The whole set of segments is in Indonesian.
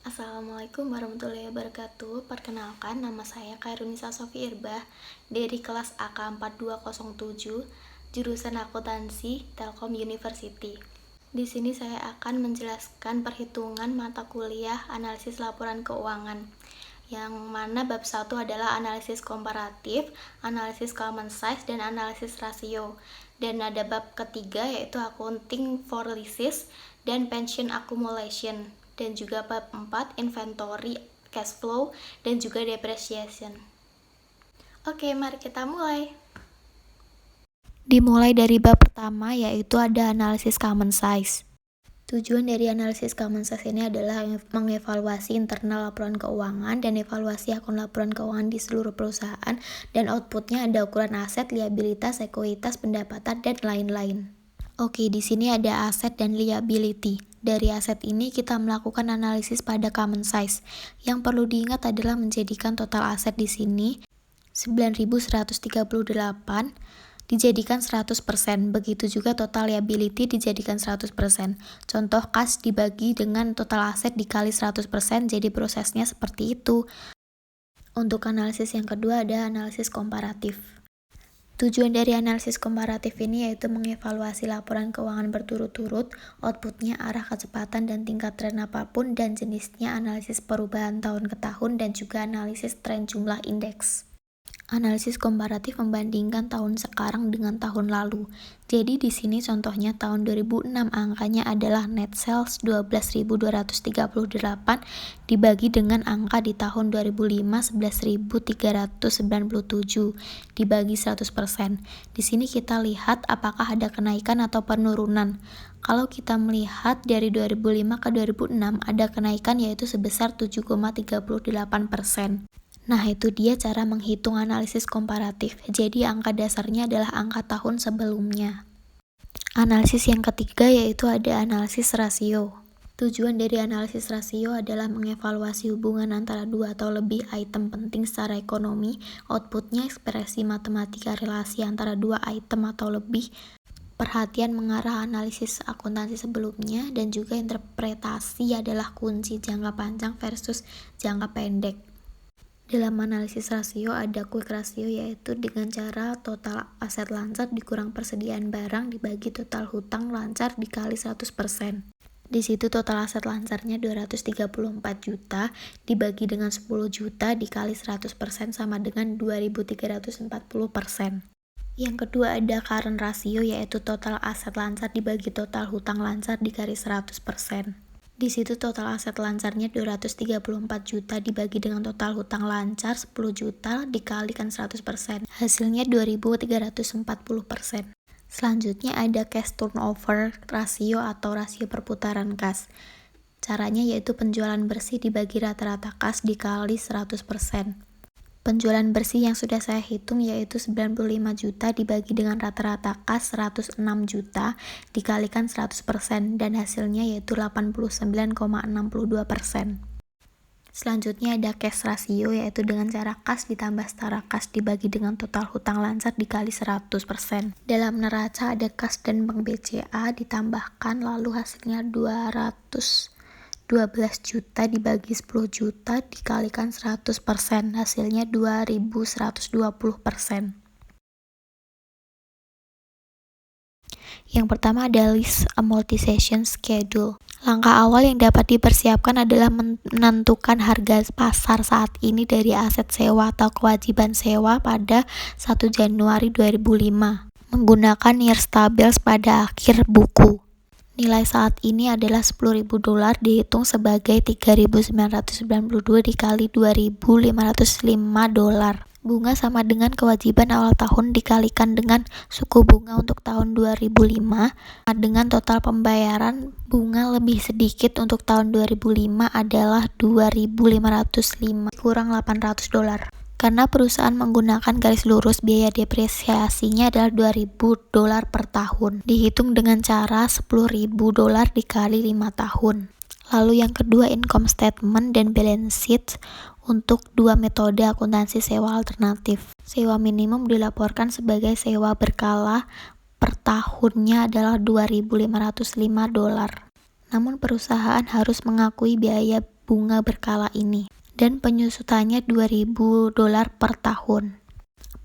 Assalamualaikum warahmatullahi wabarakatuh. Perkenalkan, nama saya Khairunisa Sofi Irbah dari kelas AK 4207, jurusan Akuntansi Telkom University. Di sini saya akan menjelaskan perhitungan mata kuliah analisis laporan keuangan, yang mana bab 1 adalah analisis komparatif, analisis common size, dan analisis rasio. Dan ada bab ketiga yaitu accounting for leases dan pension accumulation. Dan juga bab 4 inventory, cash flow, dan juga depreciation. Oke, mari kita mulai. Dimulai dari bab pertama yaitu ada analisis common size. Tujuan dari analisis common size ini adalah mengevaluasi internal laporan keuangan dan evaluasi akun laporan keuangan di seluruh perusahaan, dan outputnya ada ukuran aset, liabilitas, ekuitas, pendapatan, dan lain-lain. Oke, di sini ada aset dan liability. Dari aset ini kita melakukan analisis pada common size. Yang perlu diingat adalah menjadikan total aset di sini 9.138 dijadikan 100%, begitu juga total liability dijadikan 100%. Contoh kas dibagi dengan total aset dikali 100%, jadi prosesnya seperti itu. Untuk analisis yang kedua ada analisis komparatif. Tujuan dari analisis komparatif ini yaitu mengevaluasi laporan keuangan berturut-turut, outputnya, arah kecepatan dan tingkat tren apapun, dan jenisnya analisis perubahan tahun ke tahun, dan juga analisis tren jumlah indeks. Analisis komparatif membandingkan tahun sekarang dengan tahun lalu. Jadi di sini contohnya tahun 2006 angkanya adalah net sales 12.238 dibagi dengan angka di tahun 2005 11.397 dibagi 100%. Di sini kita lihat apakah ada kenaikan atau penurunan. Kalau kita melihat dari 2005 ke 2006 ada kenaikan yaitu sebesar 7,38%. Nah, itu dia cara menghitung analisis komparatif. Jadi, angka dasarnya adalah angka tahun sebelumnya. Analisis yang ketiga yaitu ada analisis rasio. Tujuan dari analisis rasio adalah mengevaluasi hubungan antara dua atau lebih item penting secara ekonomi. Outputnya ekspresi matematika relasi antara dua item atau lebih. Perhatian mengarah analisis akuntansi sebelumnya, dan juga interpretasi adalah kunci jangka panjang versus jangka pendek. Dalam analisis rasio ada quick rasio, yaitu dengan cara total aset lancar dikurang persediaan barang dibagi total hutang lancar dikali 100%. Di situ total aset lancarnya 234 juta dibagi dengan 10 juta dikali 100% sama dengan 2.340%. Yang kedua ada current rasio, yaitu total aset lancar dibagi total hutang lancar dikali 100%. Di situ total aset lancarnya 234 juta dibagi dengan total hutang lancar 10 juta dikalikan 100%. Hasilnya 2.340%. Selanjutnya ada cash turnover rasio atau rasio perputaran kas. Caranya yaitu penjualan bersih dibagi rata-rata kas dikali 100%. Penjualan bersih yang sudah saya hitung yaitu 95 juta dibagi dengan rata-rata kas 106 juta dikalikan 100% dan hasilnya yaitu 89,62%. Selanjutnya ada cash rasio, yaitu dengan cara kas ditambah setara kas dibagi dengan total hutang lancar dikali 100%. Dalam neraca ada kas dan bank BCA ditambahkan, lalu hasilnya 212 juta dibagi 10 juta dikalikan 100%, hasilnya 2120%. Yang pertama ada list amortization schedule. Langkah awal yang dapat dipersiapkan adalah menentukan harga pasar saat ini dari aset sewa atau kewajiban sewa pada 1 Januari 2005 menggunakan year stables pada akhir buku. Nilai saat ini adalah $10.000 dihitung sebagai 3.992 dikali 2.505 $. Bunga sama dengan kewajiban awal tahun dikalikan dengan suku bunga untuk tahun 2005 dengan total pembayaran bunga lebih sedikit untuk tahun 2005 adalah 2.505 kurang $800. Karena perusahaan menggunakan garis lurus, biaya depresiasinya adalah $2.000 per tahun. Dihitung dengan cara $10.000 dikali 5 tahun. Lalu yang kedua income statement dan balance sheet untuk dua metode akuntansi sewa alternatif. Sewa minimum dilaporkan sebagai sewa berkala per tahunnya adalah $2.505. Namun perusahaan harus mengakui biaya bunga berkala ini, dan penyusutannya $2.000 per tahun.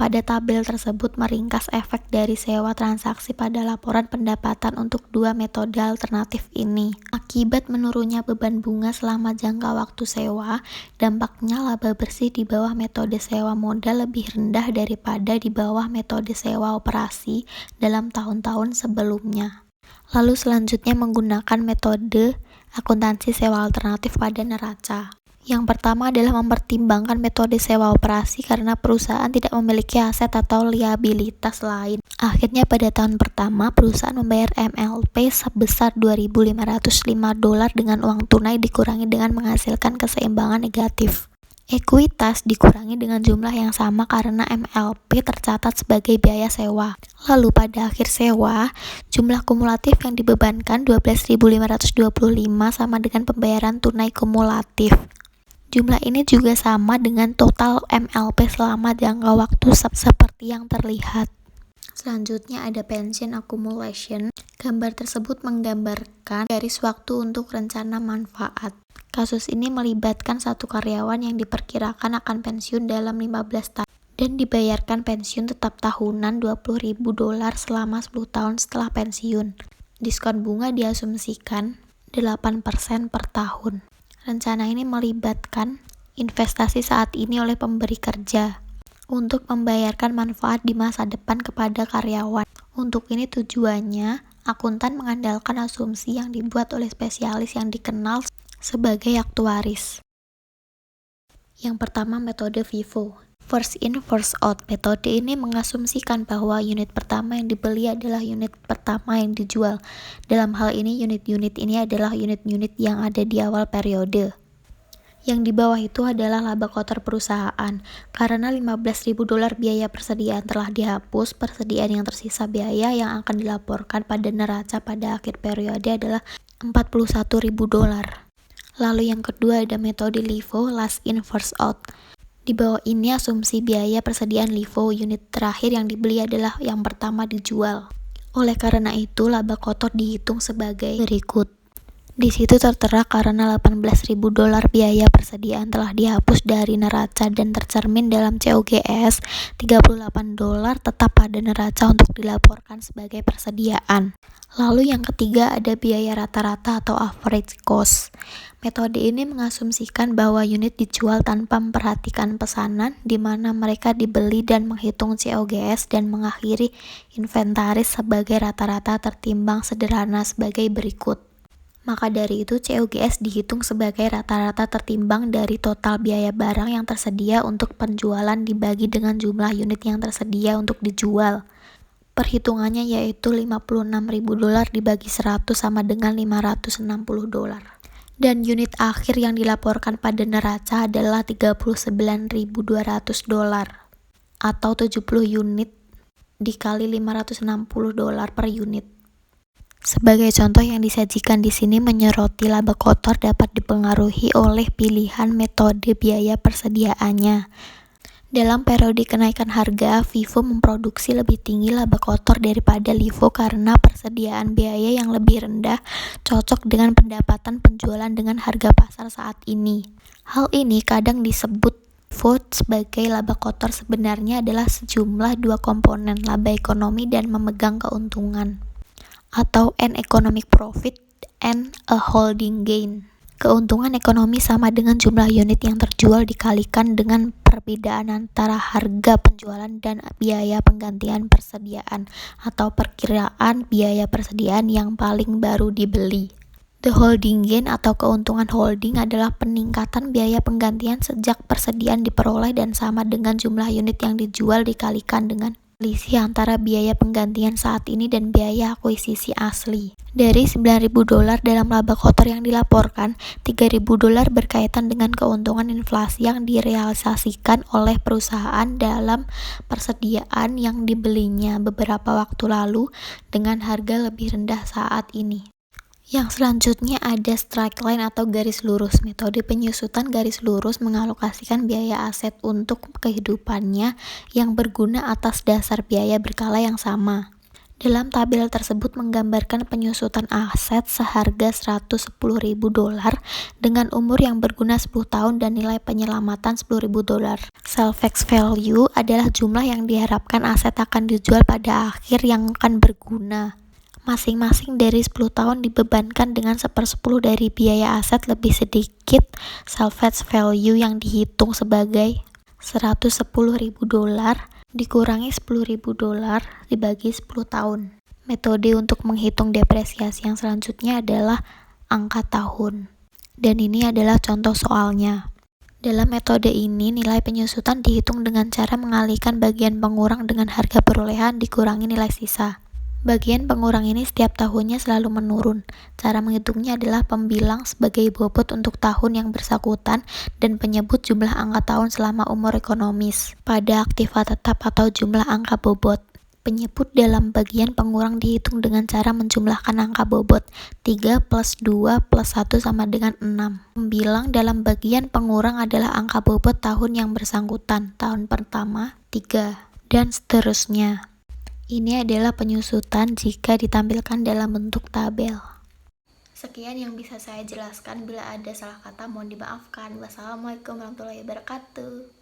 Pada tabel tersebut meringkas efek dari sewa transaksi pada laporan pendapatan untuk dua metode alternatif ini. Akibat menurunnya beban bunga selama jangka waktu sewa, dampaknya laba bersih di bawah metode sewa modal lebih rendah daripada di bawah metode sewa operasi dalam tahun-tahun sebelumnya. Lalu selanjutnya menggunakan metode akuntansi sewa alternatif pada neraca. Yang pertama adalah mempertimbangkan metode sewa operasi karena perusahaan tidak memiliki aset atau liabilitas lain. Akhirnya pada tahun pertama, perusahaan membayar MLP sebesar $2.505 dengan uang tunai dikurangi dengan menghasilkan keseimbangan negatif. Ekuitas dikurangi dengan jumlah yang sama karena MLP tercatat sebagai biaya sewa. Lalu pada akhir sewa, jumlah kumulatif yang dibebankan 12.525 sama dengan pembayaran tunai kumulatif. Jumlah ini juga sama dengan total MLP selama jangka waktu seperti yang terlihat. Selanjutnya ada pension accumulation. Gambar tersebut menggambarkan garis waktu untuk rencana manfaat. Kasus ini melibatkan satu karyawan yang diperkirakan akan pensiun dalam 15 tahun dan dibayarkan pensiun tetap tahunan $20.000 selama 10 tahun setelah pensiun. Diskon bunga diasumsikan 8% per tahun. Rencana ini melibatkan investasi saat ini oleh pemberi kerja untuk membayarkan manfaat di masa depan kepada karyawan. Untuk ini tujuannya, akuntan mengandalkan asumsi yang dibuat oleh spesialis yang dikenal sebagai aktuaris. Yang pertama, metode FIFO. First in, first out. Metode ini mengasumsikan bahwa unit pertama yang dibeli adalah unit pertama yang dijual. Dalam hal ini, unit-unit ini adalah unit-unit yang ada di awal periode. Yang di bawah itu adalah laba kotor perusahaan. Karena $15.000 biaya persediaan telah dihapus, persediaan yang tersisa biaya yang akan dilaporkan pada neraca pada akhir periode adalah $41.000. Lalu yang kedua ada metode LIFO, last in, first out. Di bawah ini asumsi biaya persediaan LIFO unit terakhir yang dibeli adalah yang pertama dijual. Oleh karena itu, laba kotor dihitung sebagai berikut. Di situ tertera karena $18.000 biaya persediaan telah dihapus dari neraca dan tercermin dalam COGS, $38 tetap pada neraca untuk dilaporkan sebagai persediaan. Lalu yang ketiga ada biaya rata-rata atau average cost. Metode ini mengasumsikan bahwa unit dijual tanpa memperhatikan pesanan, di mana mereka dibeli dan menghitung COGS dan mengakhiri inventaris sebagai rata-rata tertimbang sederhana sebagai berikut. Maka dari itu COGS dihitung sebagai rata-rata tertimbang dari total biaya barang yang tersedia untuk penjualan dibagi dengan jumlah unit yang tersedia untuk dijual. Perhitungannya yaitu $56.000 dibagi 100 sama dengan $560. Dan unit akhir yang dilaporkan pada neraca adalah $39.200 atau 70 unit dikali $560 per unit. Sebagai contoh yang disajikan di sini menyoroti laba kotor dapat dipengaruhi oleh pilihan metode biaya persediaannya. Dalam periode kenaikan harga, FIFO memproduksi lebih tinggi laba kotor daripada LIFO karena persediaan biaya yang lebih rendah cocok dengan pendapatan penjualan dengan harga pasar saat ini. Hal ini kadang disebut FIFO sebagai laba kotor, sebenarnya adalah sejumlah dua komponen, laba ekonomi dan memegang keuntungan, atau an economic profit and a holding gain. Keuntungan ekonomi sama dengan jumlah unit yang terjual dikalikan dengan perbedaan antara harga penjualan dan biaya penggantian persediaan atau perkiraan biaya persediaan yang paling baru dibeli. The holding gain atau keuntungan holding adalah peningkatan biaya penggantian sejak persediaan diperoleh dan sama dengan jumlah unit yang dijual dikalikan dengan selisih antara biaya penggantian saat ini dan biaya akuisisi asli. Dari $9.000 dalam laba kotor yang dilaporkan, $3.000 berkaitan dengan keuntungan inflasi yang direalisasikan oleh perusahaan dalam persediaan yang dibelinya beberapa waktu lalu dengan harga lebih rendah saat ini. Yang selanjutnya ada straight line atau garis lurus. Metode penyusutan garis lurus mengalokasikan biaya aset untuk kehidupannya yang berguna atas dasar biaya berkala yang sama. Dalam tabel tersebut menggambarkan penyusutan aset seharga $110.000 dengan umur yang berguna 10 tahun dan nilai penyelamatan $10.000. Salvage value adalah jumlah yang diharapkan aset akan dijual pada akhir yang akan berguna. Masing-masing dari 10 tahun dibebankan dengan 1/10 dari biaya aset lebih sedikit salvage value yang dihitung sebagai $110.000 dikurangi $10.000 dibagi 10 tahun. Metode untuk menghitung depresiasi yang selanjutnya adalah angka tahun. Dan ini adalah contoh soalnya. Dalam metode ini, nilai penyusutan dihitung dengan cara mengalihkan bagian pengurang dengan harga perolehan dikurangi nilai sisa. Bagian pengurang ini setiap tahunnya selalu menurun. Cara menghitungnya adalah pembilang sebagai bobot untuk tahun yang bersangkutan dan penyebut jumlah angka tahun selama umur ekonomis pada aktiva tetap atau jumlah angka bobot. Penyebut dalam bagian pengurang dihitung dengan cara menjumlahkan angka bobot. 3 plus 2 plus 1 sama dengan 6. Pembilang dalam bagian pengurang adalah angka bobot tahun yang bersangkutan. Tahun pertama, 3, dan seterusnya. Ini adalah penyusutan jika ditampilkan dalam bentuk tabel. Sekian yang bisa saya jelaskan. Bila ada salah kata mohon dimaafkan. Wassalamualaikum warahmatullahi wabarakatuh.